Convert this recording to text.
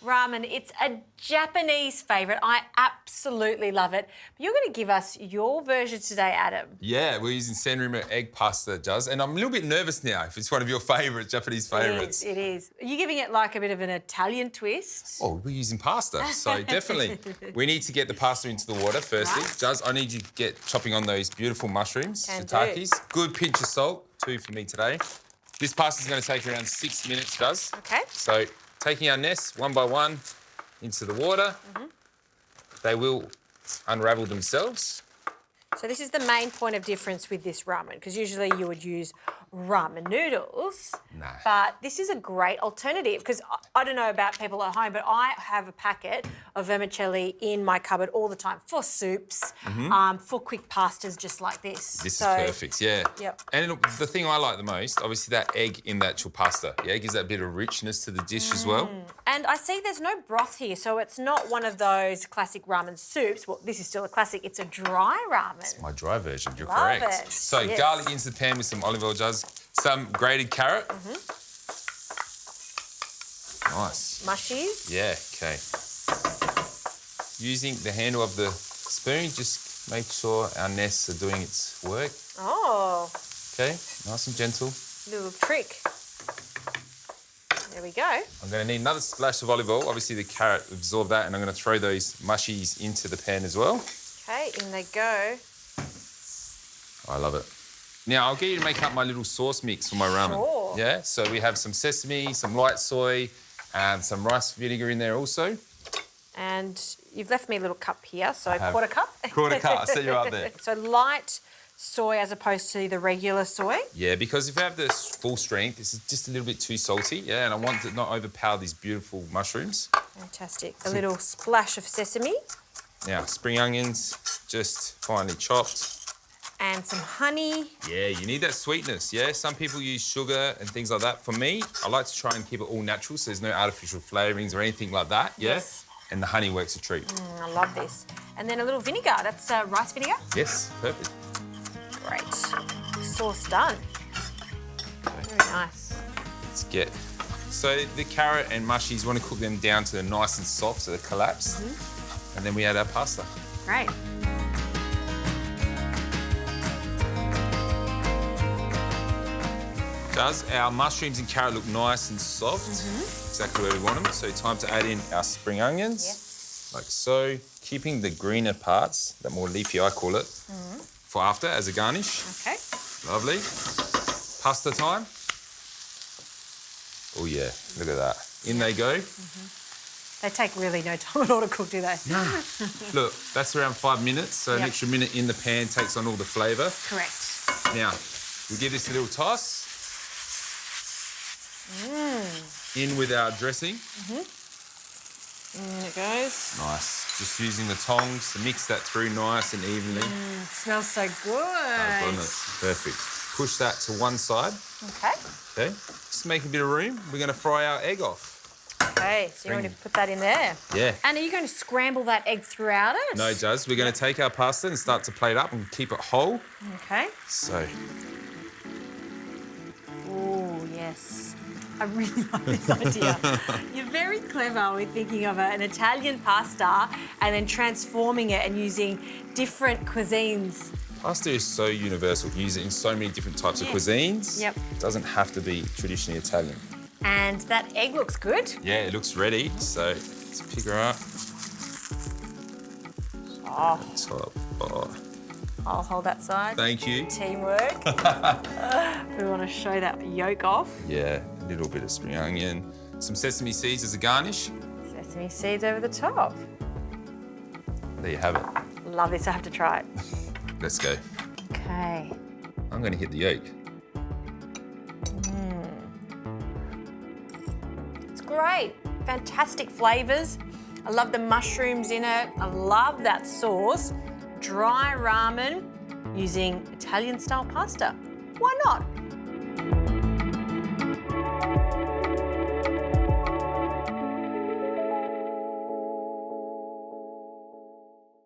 ramen. It's a Japanese favourite. I absolutely love it. But you're going to give us your version today, Adam. Yeah, we're using San Remo egg pasta, Juz. And I'm a little bit nervous now if it's one of your favourite Japanese favourites. It is. Are you giving it like a bit of an Italian twist? Oh, we're using pasta, so definitely. We need to get the pasta into the water firstly. Right. Juz, I need you to get chopping on those beautiful mushrooms, Can shiitakes. Good pinch of salt, 2 for me today. This pasta's going to take around 6 minutes, Juz. Okay. So taking our nests one by one into the water. They will unravel themselves. So this is the main point of difference with this ramen, because usually you would use ramen noodles. Nah. But this is a great alternative, because I don't know about people at home, but I have a packet of vermicelli in my cupboard all the time for soups, for quick pastas just like this. This is perfect, yeah. Yep. And the thing I like the most, obviously that egg in the actual pasta. Yeah, gives that bit of richness to the dish as well. And I see there's no broth here, so it's not one of those classic ramen soups. Well, this is still a classic. It's a dry ramen. It's my dry version, you're Love correct. it. So Yes. garlic into the pan with some olive oil, Juz. Some grated carrot. Nice. Mushies. Yeah, okay. Using the handle of the spoon, just make sure our nests are doing its work. Oh, Okay, nice and gentle. little trick. There we go. I'm going to need another splash of olive oil. Obviously, the carrot absorbed that, and I'm going to throw those mushies into the pan as well. Okay, in they go. I love it. Now, I'll get you to make up my little sauce mix for my ramen. Sure. Yeah, so we have some sesame, some light soy, and some rice vinegar in there also. And you've left me a little cup here, so have. quarter cup. Quarter cup, I set you up there. So light soy as opposed to the regular soy. Yeah, because if you have this full strength, this is just a little bit too salty, yeah, and I want to not overpower these beautiful mushrooms. Fantastic. A little splash of sesame. Now, spring onions, just finely chopped. And some honey. Yeah, you need that sweetness, yeah? Some people use sugar and things like that. For me, I like to try and keep it all natural, so there's no artificial flavourings or anything like that, yeah? Yes. And the honey works a treat. I love this. And then a little vinegar. That's rice vinegar. Yes, perfect. Great. Sauce done. Very nice. Let's get... So the carrot and mushies, you want to cook them down to nice and soft so they collapse. And then we add our pasta. Great. Does our mushrooms and carrot look nice and soft? Exactly where we want them. So time to add in our spring onions. Yes. Like so. Keeping the greener parts, that more leafy I call it, for after as a garnish. Okay. Lovely. Pasta time. Oh yeah, look at that. In they go. They take really no time at all to cook, do they? No. Look, that's around 5 minutes, so an Yep. extra minute in the pan takes on all the flavour. Correct. Now, we give this a little toss. In with our dressing. In it goes. Nice. Just using the tongs to mix that through nice and evenly. Smells so good. Doesn't it? Perfect. Push that to one side. Okay. Okay. Just make a bit of room. We're going to fry our egg off. Okay, so you're going to put that in there. Yeah. And are you going to scramble that egg throughout it? No, Juz. We're going to take our pasta and start to plate up and keep it whole. Okay. So, Oh, yes. I really like this idea. You're very clever with thinking of an Italian pasta and then transforming it and using different cuisines. pasta is so universal. You use it in so many different types of cuisines. Yep. It doesn't have to be traditionally Italian. And that egg looks good. Yeah, it looks ready. So, let's pick her up. Oh, Top. Oh, I'll hold that side. thank you. Teamwork. We want to show that yolk off. Yeah, a little bit of spring onion. Some sesame seeds as a garnish. Sesame seeds over the top. There you have it. Love this, I have to try it. Let's go. Okay. I'm going to hit the yolk. It's great. Fantastic flavours. I love the mushrooms in it. I love that sauce. Dry ramen using Italian-style pasta. Why not?